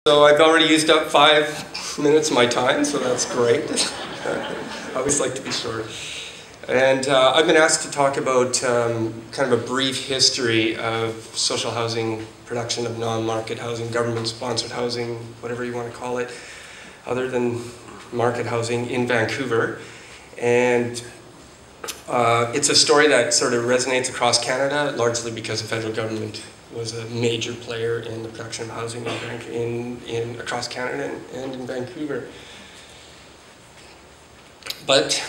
So I've already used up 5 minutes of my time, so that's great. I always like to be short. And I've been asked to talk about kind of a brief history of social housing, production of non-market housing, government-sponsored housing, whatever you want to call it, other than market housing in Vancouver. And it's a story that sort of resonates across Canada, largely because the federal government was a major player in the production of housing across Canada and in Vancouver. But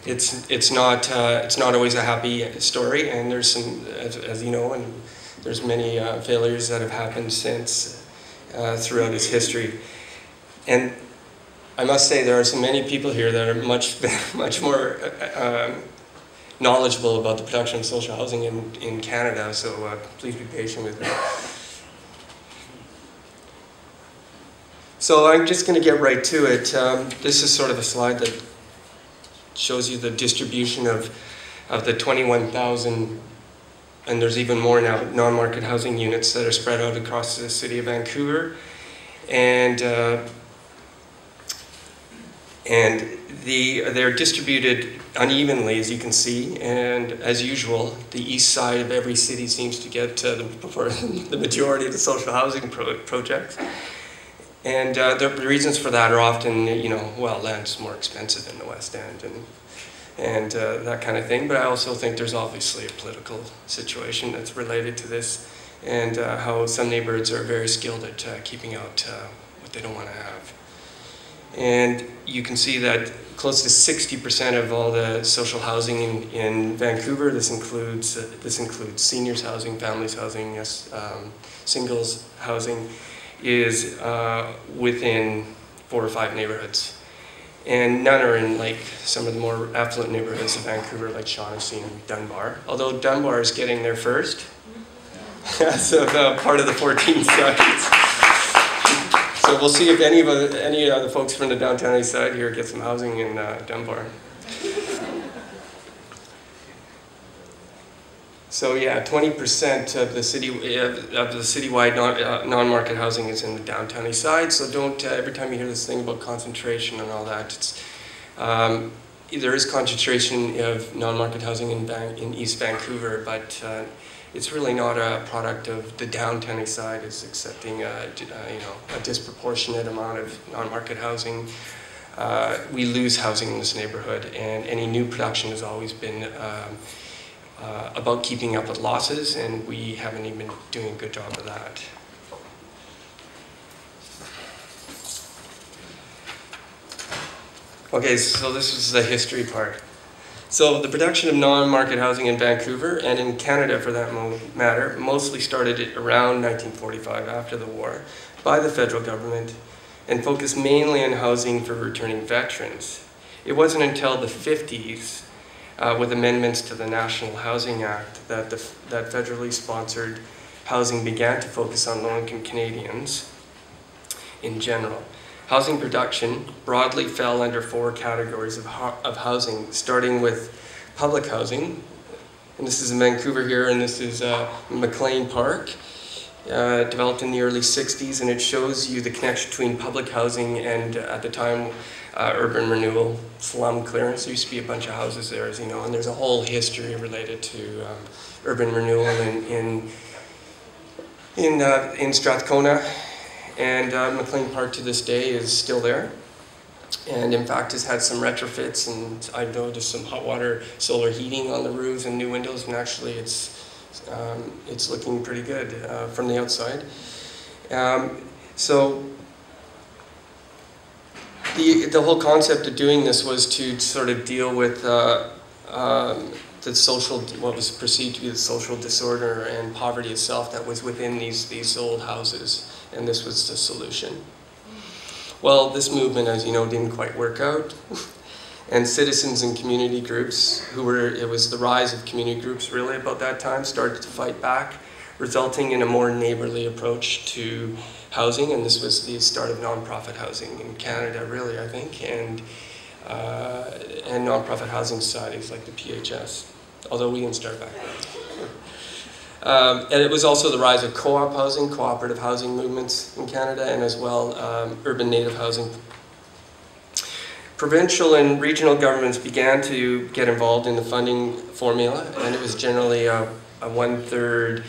it's not always a happy story, and there's some, as you know, and there's many failures that have happened since throughout its history. And I must say there are many people here that are much more knowledgeable about the production of social housing in Canada, so please be patient with me. So I'm just going to get right to it. This is sort of a slide that shows you the distribution of the 21,000, and there's even more now, non-market housing units that are spread out across the city of Vancouver. And they're distributed unevenly, as you can see, and as usual, the east side of every city seems to get the majority of the social housing projects. And the reasons for that are often, well, land's more expensive in the West End and that kind of thing. But I also think there's obviously a political situation that's related to this, and how some neighborhoods are very skilled at keeping out what they don't want to have. And you can see that close to 60% of all the social housing in Vancouver, this includes seniors housing, families housing, yes, singles housing, is within 4 or 5 neighborhoods. And none are in like some of the more affluent neighborhoods of Vancouver, like Shaughnessy and Dunbar. Although Dunbar is getting there first, so part of the 14 sites. So we'll see if any of the folks from the downtown east side here get some housing in Dunbar. So yeah, 20% of the citywide non-market housing is in the downtown east side. So don't every time you hear this thing about concentration and all that, there is concentration of non-market housing in East Vancouver, but it's really not a product of the downtown east side. It's accepting a disproportionate amount of non-market housing. We lose housing in this neighborhood, and any new production has always been about keeping up with losses, and we haven't even been doing a good job of that. Okay, so this is the history part. So the production of non-market housing in Vancouver, and in Canada for that matter, mostly started around 1945, after the war, by the federal government, and focused mainly on housing for returning veterans. It wasn't until the 50s, with amendments to the National Housing Act, that federally sponsored housing began to focus on low-income Canadians in general. Housing production broadly fell under 4 categories of housing, starting with public housing, and this is in Vancouver here, and this is McLean Park, developed in the early 60s, and it shows you the connection between public housing and, at the time, urban renewal, slum clearance. There used to be a bunch of houses there, as you know, and there's a whole history related to urban renewal in Strathcona. And McLean Park to this day is still there, and in fact has had some retrofits, and I've noticed some hot water solar heating on the roofs and new windows, and actually it's looking pretty good from the outside. So the whole concept of doing this was to sort of deal with what was perceived to be the social disorder and poverty itself that was within these old houses, and this was the solution. Well, this movement, as you know, didn't quite work out, and citizens and community groups, it was the rise of community groups really about that time, started to fight back, resulting in a more neighborly approach to housing, and this was the start of nonprofit housing in Canada, really, I think, and nonprofit housing societies like the PHS, although we didn't start back then. And it was also the rise of co-op housing, cooperative housing movements in Canada, and as well urban native housing. Provincial and regional governments began to get involved in the funding formula, and it was generally a one-third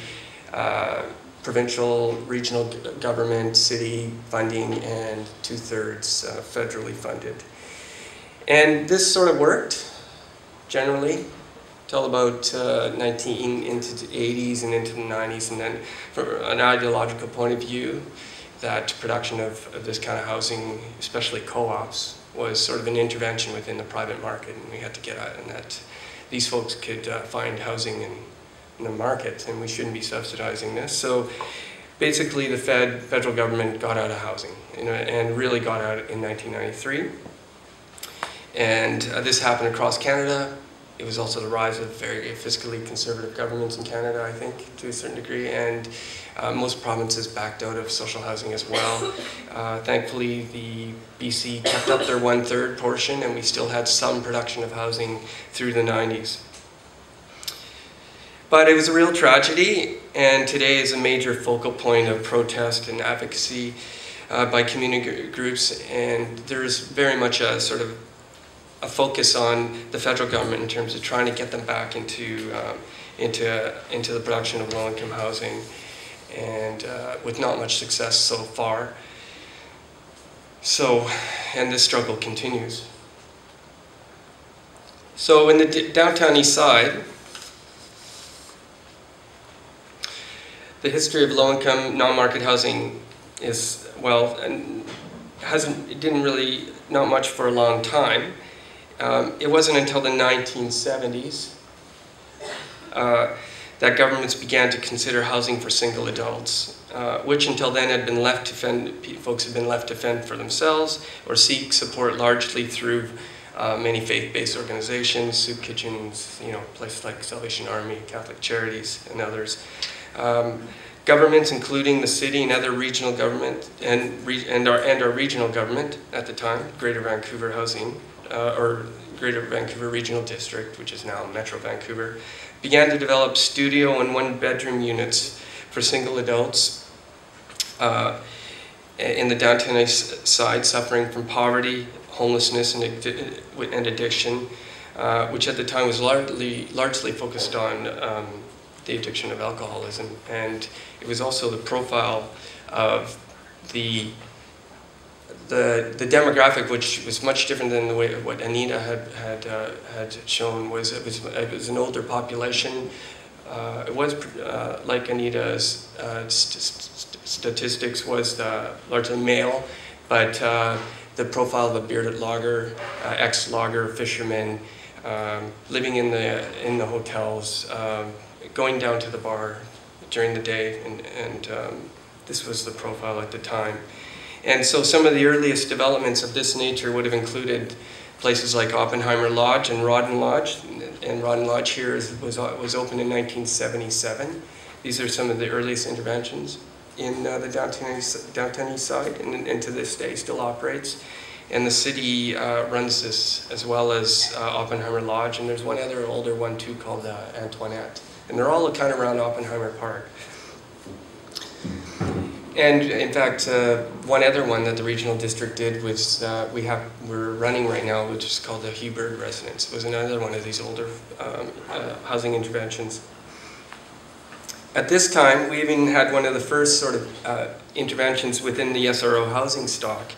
provincial, regional government, city funding, and two-thirds federally funded. And this sort of worked, generally, till about into the 80s and into the 90s, and then from an ideological point of view, that production of this kind of housing, especially co-ops, was sort of an intervention within the private market, and we had to get out, and that these folks could find housing in the market, and we shouldn't be subsidizing this. So basically the federal government got out of housing, and really got out in 1993. And this happened across Canada. It was also the rise of very fiscally conservative governments in Canada, I think, to a certain degree, and most provinces backed out of social housing as well. Thankfully, the BC kept up their one-third portion, and we still had some production of housing through the 90s. But it was a real tragedy, and today is a major focal point of protest and advocacy by community groups, and there is very much a sort of a focus on the federal government in terms of trying to get them back into the production of low-income housing, and with not much success so far. So, and this struggle continues. So in the downtown east side, the history of low-income, non-market housing is, well, it didn't really, not much for a long time. It wasn't until the 1970s that governments began to consider housing for single adults, which until then had been left to folks had been left to fend for themselves or seek support largely through many faith-based organizations, soup kitchens, places like Salvation Army, Catholic Charities, and others. Governments, including the city and other regional government and our regional government at the time, Greater Vancouver Housing, or Greater Vancouver Regional District, which is now Metro Vancouver, began to develop studio and one-bedroom units for single adults in the downtown east side suffering from poverty, homelessness, and addiction, which at the time was largely focused on the addiction of alcoholism. And it was also the profile of the demographic, which was much different than the way what Anita had shown. It was an older population. It was like Anita's statistics was largely male, but the profile of a bearded logger, ex-logger fisherman, living in the hotels, going down to the bar during the day, and this was the profile at the time. And so some of the earliest developments of this nature would have included places like Oppenheimer Lodge and Rawdon Lodge. And Rawdon Lodge here was opened in 1977. These are some of the earliest interventions in the downtown east side, and to this day still operates. And the city runs this, as well as Oppenheimer Lodge, and there's one other older one too called Antoinette. And they're all kind of around Oppenheimer Park. And in fact, one other one that the regional district did was we're running right now, which is called the Hubert Residence. It was another one of these older housing interventions. At this time, we even had one of the first sort of interventions within the SRO housing stock.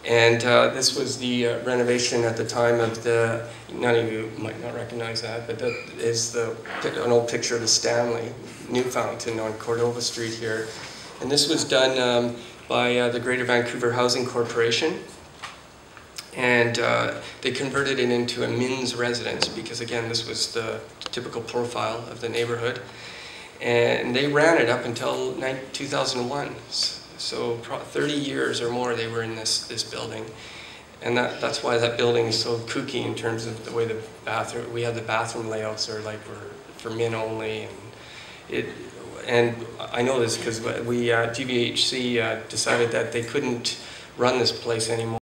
And this was the renovation at the time of the, none of you might not recognize that, but that is an old picture of the Stanley New Fountain on Cordova Street here. And this was done by the Greater Vancouver Housing Corporation. And they converted it into a men's residence because, again, this was the typical profile of the neighborhood. And they ran it up until 2001. So 30 years or more they were in this building. And that's why that building is so kooky in terms of the way we had the bathroom layouts are like were for men only. And I know this because GVHC decided that they couldn't run this place anymore.